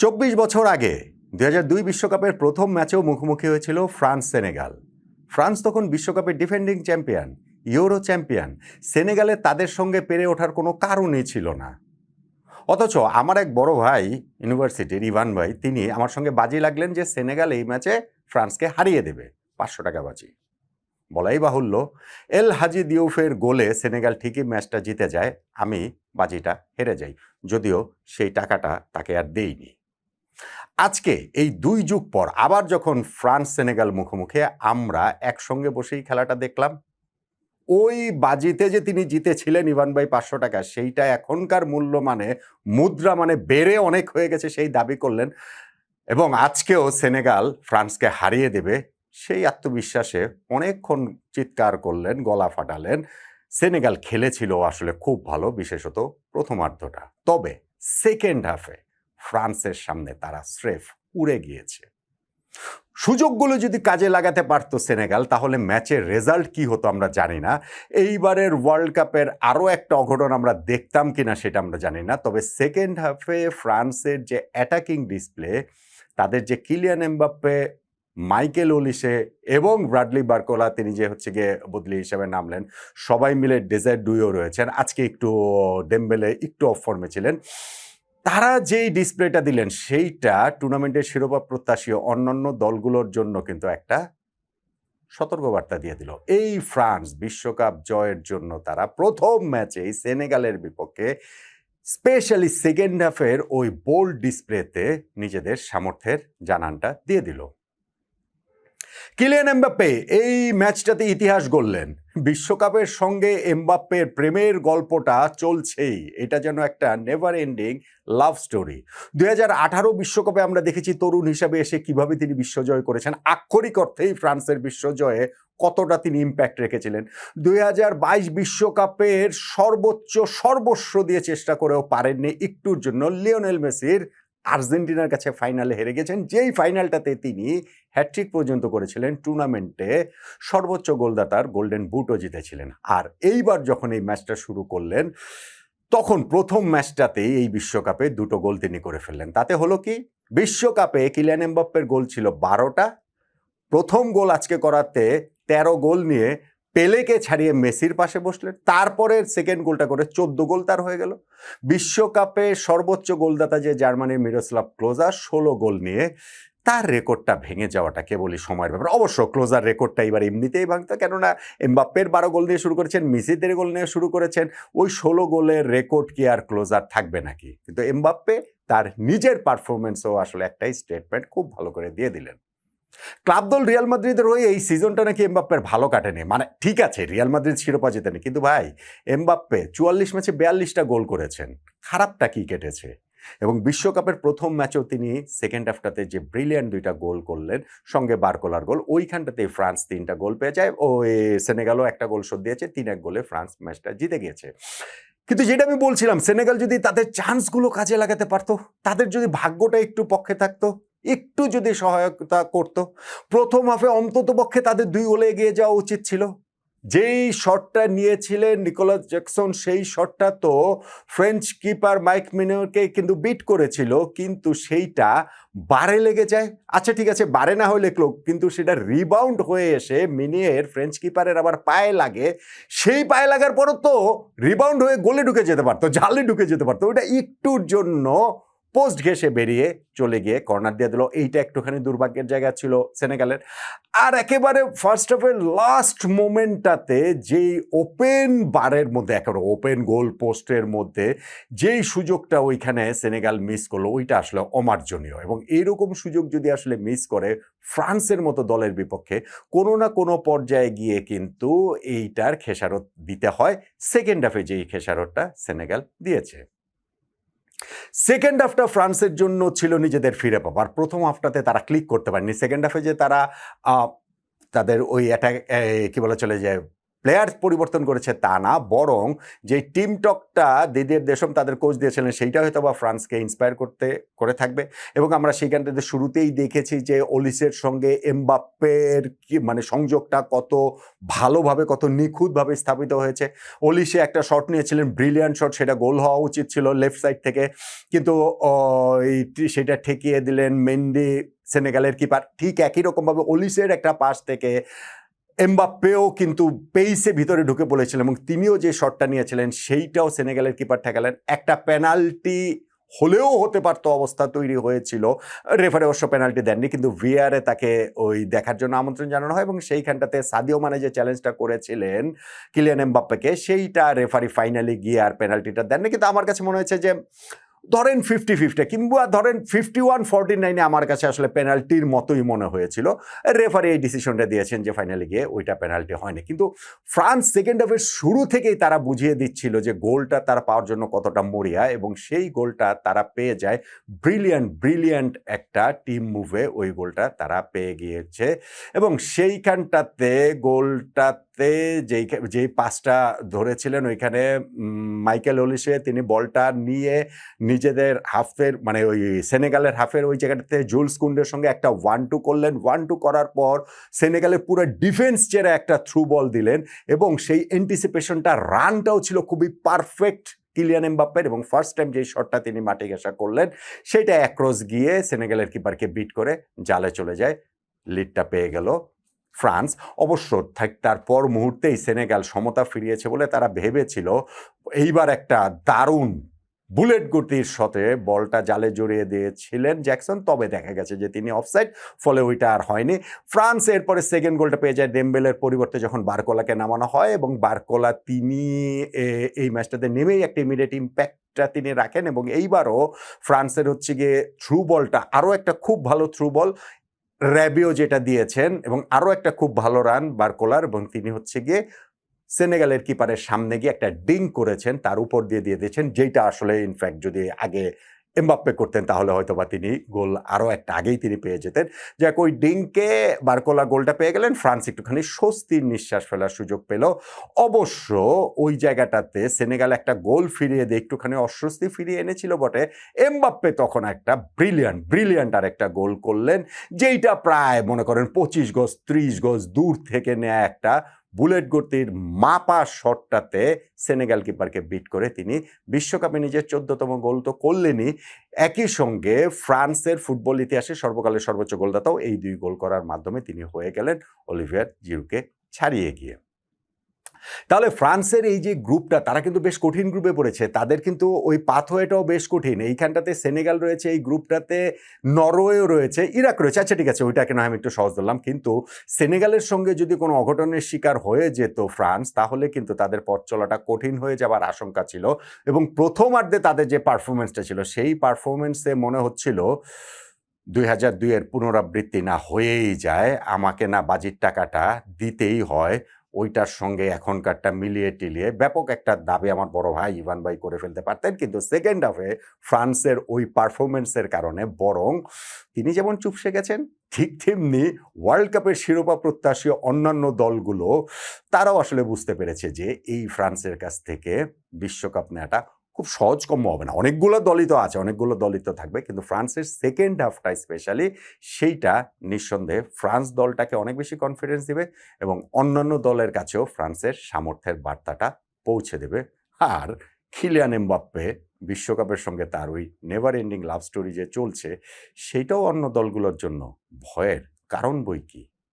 ২৪ বছর আগে ২০০২ বিশ্বকাপের প্রথম ম্যাচেও মুখোমুখি হয়েছিল ফ্রান্স সেনেগাল। ফ্রান্স তখন বিশ্বকাপের ডিফেন্ডিং চ্যাম্পিয়ন, ইউরো চ্যাম্পিয়ন। সেনেগালে তাদের সঙ্গে পেরে ওঠার কোনো কারণই ছিল না। অথচ আমার এক বড় ভাই ইউনিভার্সিটির ইভান ভাই, তিনি আমার সঙ্গে বাজি লাগলেন যে সেনেগাল এই ম্যাচে ফ্রান্সকে হারিয়ে দেবে। ৫০০ টাকা বাজি। বলাই বাহুল্য, এল হাজি দিউফের গোলে সেনেগাল ঠিকই ম্যাচটা জিতে যায়। আমি বাজিটা হেরে যাই, যদিও সেই টাকাটা তাকে আর দেইনি। আজকে এই ২ যুগ পর আবার যখন ফ্রান্স সেনেগাল মুখোমুখি, আমরা একসঙ্গে বসেই খেলাটা দেখলাম। ওই বাজিতে যে তিনি জিতেছিলেন ইভান ভাই ৫০০ টাকা, সেইটা এখনকার মূল্য মানে মুদ্রা মানে বেড়ে অনেক হয়ে গেছে সেই দাবি করলেন। এবং আজকেও সেনেগাল ফ্রান্সকে হারিয়ে দেবে সেই আত্মবিশ্বাসে অনেকক্ষণ চিৎকার করলেন, গলা ফাটালেন। সেনেগাল খেলেছিল আসলে খুব ভালো, বিশেষত প্রথমার্ধটা। তবে সেকেন্ড হাফে ফ্রান্সের সামনে তারা স্রেফ উড়ে গিয়েছে। সুযোগগুলো যদি কাজে লাগাতে পারতো সেনেগাল, তাহলে ম্যাচের রেজাল্ট কি হতো আমরা জানি না। এইবারের ওয়ার্ল্ড কাপের আরও একটা অঘটন আমরা দেখতাম কিনা সেটা আমরা জানি না। তবে সেকেন্ড হাফে ফ্রান্সের যে অ্যাটাকিং ডিসপ্লে, তাদের যে কিলিয়ান এমবাপ্পে, মাইকেল ওলিসে এবং ব্রাডলি বার্কোলা, তিনি যে গিয়ে বদলি হিসেবে নামলেন, সবাই মিলে ডেজার্ট ডুইও রয়েছেন। আজকে একটু ডেম্বেলে একটু অফ ফর্মে ছিলেন। তারা যেই ডিসপ্লেটা দিলেন সেইটা টুর্নামেন্টের শিরোপা প্রত্যাশী অন্যান্য দলগুলোর জন্য কিন্তু একটা সতর্কবার্তা দিয়ে দিল। এই ফ্রান্স বিশ্বকাপ জয়ের জন্য তারা প্রথম ম্যাচেই সেনেগালের বিপক্ষে স্পেশালি সেকেন্ড হাফের ওই বোল্ড ডিসপ্লেতে নিজেদের সামর্থ্যের জানানটা দিয়ে দিল। কিলিয়ান এমবাপ্পে এই ম্যাচটাতে ইতিহাস গড়লেন। বিশ্বকাপের সঙ্গে এমবাপ্পের প্রেমের গল্পটা চলছেই। এটা যেন একটা নেভার এন্ডিং লাভ স্টোরি। ২০১৮ বিশ্বকাপে আমরা দেখেছি তরুণ হিসাবে এসে কিভাবে তিনি বিশ্বজয় করেছেন। আক্ষরিক অর্থেই ফ্রান্সের বিশ্বজয়ে কতটা তিনি ইম্প্যাক্ট রেখেছিলেন। ২০২২ বিশ্বকাপের সর্বস্ব দিয়ে চেষ্টা করেও পারেননি একটুর জন্য লিওনেল মেসির আর্জেন্টিনার কাছে ফাইনালে হেরে গেছেন, যেই ফাইনালটাতে তিনি হ্যাটট্রিক পর্যন্ত করেছিলেন, টুর্নামেন্টে সর্বোচ্চ গোলদাতার গোল্ডেন বুটও জিতেছিলেন। আর এইবার যখন এই ম্যাচটা শুরু করলেন, তখন প্রথম ম্যাচটাতেই এই বিশ্বকাপে ২টো গোল তিনি করে ফেললেন। তাতে হলো কি, বিশ্বকাপে কিলিয়ান এমবাপ্পের গোল ছিল ১২টা। প্রথম গোল আজকে করাতে ১৩ গোল নিয়ে পেলেকে ছাড়িয়ে মেসির পাশে বসলেন। তারপরে সেকেন্ড গোলটা করে ১৪ গোল তার হয়ে গেল। বিশ্বকাপে সর্বোচ্চ গোলদাতা যে জার্মানির মিরোস্লাভ ক্লোজা, ১৬ গোল নিয়ে, তার রেকর্ডটা ভেঙে যাওয়াটা কেবলই সময়ের ব্যাপার। অবশ্য ক্লোজার রেকর্ডটা এবার এমনিতেই ভাঙতো, কেননা এমবাপ্পের ১২ গোল নিয়ে শুরু করেছেন, মেসি ১৩ গোল নিয়ে শুরু করেছেন। ওই ১৬ গোলের রেকর্ড কি আর ক্লোজার থাকবে নাকি? কিন্তু এমবাপ্পে তার নিজের পারফরমেন্সও আসলে একটাই স্টেটমেন্ট খুব ভালো করে দিয়ে দিলেন। ক্লাব দল রিয়াল মাদ্রিদের হয়ে এই সিজনটা নাকি এমবাপ্পের ভালো কাটেনি। মানে ঠিক আছে, রিয়াল মাদ্রিদ শিরোপা জেতেনি, কিন্তু ভাই এমবাপ্পে ৪৪ ম্যাচে ৪২টা গোল করেছেন। খারাপটা কি কেটেছে? এবং বিশ্বকাপের প্রথম ম্যাচেও তিনি সেকেন্ড হাফটাতে যে ব্রিলিয়ান্ট ২টা গোল করলেন, সঙ্গে বার্কোলার গোল, ওইখানটাতেই ফ্রান্স 3টা গোল পেয়ে যায়। সেনেগালও একটা গোল শোধ দিয়েছে, ৩-১ গোলে ফ্রান্স ম্যাচটা জিতে গিয়েছে। কিন্তু যেটা আমি বলছিলাম, সেনেগাল যদি তাদের চান্সগুলো কাজে লাগাতে পারতো, তাদের যদি ভাগ্যটা একটু পক্ষে থাকতো, একটু যদি সহায়তা করত, প্রথম হাফে অন্ততপক্ষে তাদের ২ গোলে এগিয়ে যাওয়া উচিত ছিল। যেই শটটা নিয়েছিলেন নিকোলাস জ্যাকসন, সেই শটটা তো ফ্রেঞ্চ কিপার মাইক মিনেরকে কিন্তু বিট করেছিল, কিন্তু সেইটা বারে লেগে যায়। আচ্ছা ঠিক আছে, বারে না হয়ে লেগলো, কিন্তু সেটা রিবাউন্ড হয়ে এসে মিনিয়ের ফ্রেঞ্চ কিপারের আবার পায়ে লাগে। সেই পায়ে লাগার পরও তো রিবাউন্ড হয়ে গোলে ঢুকে যেতে পারতো, জালে ঢুকে যেতে পারতো। ওইটা একটুর জন্য পোস্ট ঘেঁষে বেরিয়ে চলে গিয়ে কর্নার দিয়ে দিল। এইটা একটুখানি দুর্ভাগ্যের জায়গা ছিল সেনেগালের। আর একেবারে ফার্স্ট হাফের লাস্ট মোমেন্টটাতে যেই ওপেন বারের মধ্যে, একেবারে ওপেন গোল পোস্টের মধ্যে যেই সুযোগটা ওইখানে সেনেগাল মিস করলো, ওইটা আসলে অমার্জনীয়। এবং এইরকম সুযোগ যদি আসলে মিস করে ফ্রান্সের মতো দলের বিপক্ষে, কোনো না কোনো পর্যায়ে গিয়ে কিন্তু এইটার খেসারত দিতে হয়। সেকেন্ড হাফে যেই খেসারতটা সেনেগাল দিয়েছে। সেকেন্ড হাফটা ফ্রান্সের জন্য ছিল নিজেদের ফিরে পাবার। প্রথম হাফটাতে তারা ক্লিক করতে পারেনি। সেকেন্ড হাফে যে তারা তাদের ওই অ্যাটাক কি বলা চলে যায়, প্লেয়ার পরিবর্তন করেছে তা না, বরং যে টিম টকটা দিদিয়ের দেশম তাদের কোচ দিয়েছিলেন সেইটা হয়তো বা ফ্রান্সকে ইন্সপায়ার করে থাকবে। এবং আমরা সেইখানটাতে শুরুতেই দেখেছি যে ওলিসের সঙ্গে এমবাপ্পের কি মানে সংযোগটা কত ভালোভাবে, কত নিখুঁতভাবে স্থাপিত হয়েছে। ওলিসে একটা শট নিয়েছিলেন, ব্রিলিয়ান্ট শট, সেটা গোল হওয়া উচিত ছিল লেফট সাইড থেকে, কিন্তু সেটা ঠেকিয়ে দিলেন মেন্ডি, সেনেগালের কিপার। ঠিক একই রকমভাবে ওলিসের একটা পাস থেকে এমবাপ্পেও কিন্তু পেইসে ভিতরে ঢুকে পড়েছিলেন এবং তিনিও যে শটটা নিয়েছিলেন সেইটাও সেনেগালের কিপার ঠেকালেন। একটা পেনাল্টি হলেও হতে পারতো অবস্থা তৈরি হয়েছিল। রেফারি অবশ্য পেনাল্টি দেননি, কিন্তু ভিআরে তাকে ওই দেখার জন্য আমন্ত্রণ জানানো হয় এবং সেইখানটাতে সাদিও মানে যে চ্যালেঞ্জটা করেছিলেন কিলিয়ান এমবাপ্পেকে, সেইটা রেফারি ফাইনালি গিয়ে আর পেনাল্টিটা দেননি। কিন্তু আমার কাছে মনে হয়েছে যে ধরেন 50-50 কিংবা ধরেন 51-49 আমার কাছে আসলে পেনাল্টির মতোই মনে হয়েছিল। রেফারি এই ডিসিশনটা দিয়েছেন যে ফাইনালে গিয়ে ওইটা পেনাল্টি হয়নি। কিন্তু ফ্রান্স সেকেন্ড হাফের শুরু থেকেই তারা বুঝিয়ে দিচ্ছিল যে গোলটা তারা পাওয়ার জন্য কতটা মরিয়া, এবং সেই গোলটা তারা পেয়ে যায় ব্রিলিয়ান্ট একটা টিম মুভে। ওই গোলটা তারা পেয়ে গিয়েছে এবং সেইখানটাতে গোলটাতে যেই পাসটা ধরেছিলেন ওইখানে মাইকেল ওলিসে, তিনি বলটা নিয়ে নিজেদের হাফের মানে ওই সেনেগালের হাফের ওই জায়গাটাতে জুলস কুন্ডের সঙ্গে একটা 1-2 করলেন। 1-2 করার পর সেনেগালের পুরো ডিফেন্স ছেড়ে একটা থ্রু বল দিলেন এবং সেই অ্যান্টিসিপেশনটা, রানটাও ছিল খুবই পারফেক্ট কিলিয়ান এমবাপ্পের, এবং ফার্স্ট টাইম যেই শটটা তিনি মাঠে ঘেঁষা করলেন সেটা অ্যাক্রস গিয়ে সেনেগালের কিপারকে বিট করে জালে চলে যায়। লিডটা পেয়ে গেল ফ্রান্স। অবশ্য তারপর মুহূর্তেই সেনেগাল সমতা ফিরিয়েছে বলে তারা ভেবেছিল এইবার একটা দারুণ বুলেট গতির শটে বলটা জালে জড়িয়ে দিয়েছিলেন জ্যাকসন, তবে দেখা গেছে যে তিনি অফসাইড, ফলে ওইটা আর হয়নি। ফ্রান্স এরপরে সেকেন্ড গোলটা পেয়ে যায় ডেম্বেলের পরিবর্তে যখন বারকোলাকে নামানো হয়, এবং বারকোলা তিনি এই ম্যাচটাতে নেমেই একটা ইমিডিয়েট ইম্প্যাক্টটা তিনি রাখেন। এবং এইবারও ফ্রান্সের হচ্ছে গিয়ে থ্রু বলটা আরও একটা খুব ভালো থ্রু বল র্যাবিও যেটা দিয়েছেন, এবং আরও একটা খুব ভালো রান বারকোলার, এবং তিনি হচ্ছে গিয়ে সেনেগালের কিপারের সামনে গিয়ে একটা ডিং করেছেন, তার উপর দিয়ে দিয়েছেন, যেটা আসলে ইনফ্যাক্ট যদি আগে এমবাপ্পে করতেন তাহলে হয়তো বা তিনি গোল আরও একটা আগেই তিনি পেয়ে যেতেন। যাক, ওই ডিংকে বারকোলা গোলটা পেয়ে গেলেন, ফ্রান্স একটুখানি স্বস্তির নিঃশ্বাস ফেলার সুযোগ পেল। অবশ্য ওই জায়গাটাতে সেনেগাল একটা গোল ফিরিয়ে দিয়ে একটুখানি অস্বস্তি ফিরিয়ে এনেছিল বটে। এমবাপ্পে তখন একটা ব্রিলিয়ান্ট আর একটা গোল করলেন, যেইটা প্রায় মনে করেন 25 গজ 30 গজ দূর থেকে নেয়া একটা বুলেট গতির মাপা শটটাতে সেনেগাল কিপারকে বিট করে তিনি বিশ্বকাপে নিজের 14তম গোল তো করলেনই, একই সঙ্গে ফ্রান্সের ফুটবল ইতিহাসে সর্বকালের সর্বোচ্চ গোলদাতাও। এই 2 গোল করার মাধ্যমে তিনি হয়ে গেলেন অলিভিয়ার জিরুকে ছাড়িয়ে গিয়ে। তাহলে ফ্রান্সের এই যে গ্রুপটা, তারা কিন্তু বেশ কঠিন গ্রুপে পড়েছে, তাদের কিন্তু ওই পাথওয়েটাও বেশ কঠিন। এইখানটাতে সেনেগাল রয়েছে, এই গ্রুপটাতে নরওয়েও রয়েছে, ইরাক রয়েছে। আচ্ছা ঠিক আছে, ওইটাকে নয় আমি একটু সহজ ধরলাম, কিন্তু সেনেগালের সঙ্গে যদি কোনো অঘটনের শিকার হয়ে যেত ফ্রান্স, তাহলে কিন্তু তাদের পথ চলাটা কঠিন হয়ে যাবার আশঙ্কা ছিল। এবং প্রথমার্ধে তাদের যে পারফরমেন্সটা ছিল, সেই পারফরমেন্সে মনে হচ্ছিল 2002-এর পুনরাবৃত্তি না হয়েই যায়, আমাকে না বাজির টাকাটা দিতেই হয়। ওইটার সঙ্গে এখনকারটা মিলিয়ে টিলিয়ে ব্যাপক একটা দাবি আমার বড় ভাই ইভান ভাই করে ফেলতে পারতেন। কিন্তু সেকেন্ড হাফে ফ্রান্সের ওই পারফরমেন্সের কারণে বরং তিনি যেমন চুপসে গেছেন, ঠিক তেমনি ওয়ার্ল্ড কাপের শিরোপা প্রত্যাশী অন্যান্য দলগুলো তারাও আসলে বুঝতে পেরেছে যে এই ফ্রান্সের কাছ থেকে বিশ্বকাপ নেওয়াটা খুব সহজকম্য হবে না। অনেকগুলো দলই তো আছে, অনেকগুলো দলই তো থাকবে, কিন্তু ফ্রান্সের সেকেন্ড হাফটা স্পেশালি সেইটা নিঃসন্দেহে ফ্রান্স দলটাকে অনেক বেশি কনফিডেন্স দিবে এবং অন্যান্য দলের কাছেও ফ্রান্সের সামর্থ্যের বার্তাটা পৌঁছে দেবে। আর কিলিয়ান এমবাপ্পে বিশ্বকাপের সঙ্গে তার ওই নেভার এন্ডিং লাভ স্টোরি যে চলছে, সেইটাও অন্য দলগুলোর জন্য ভয়ের কারণ বই কি।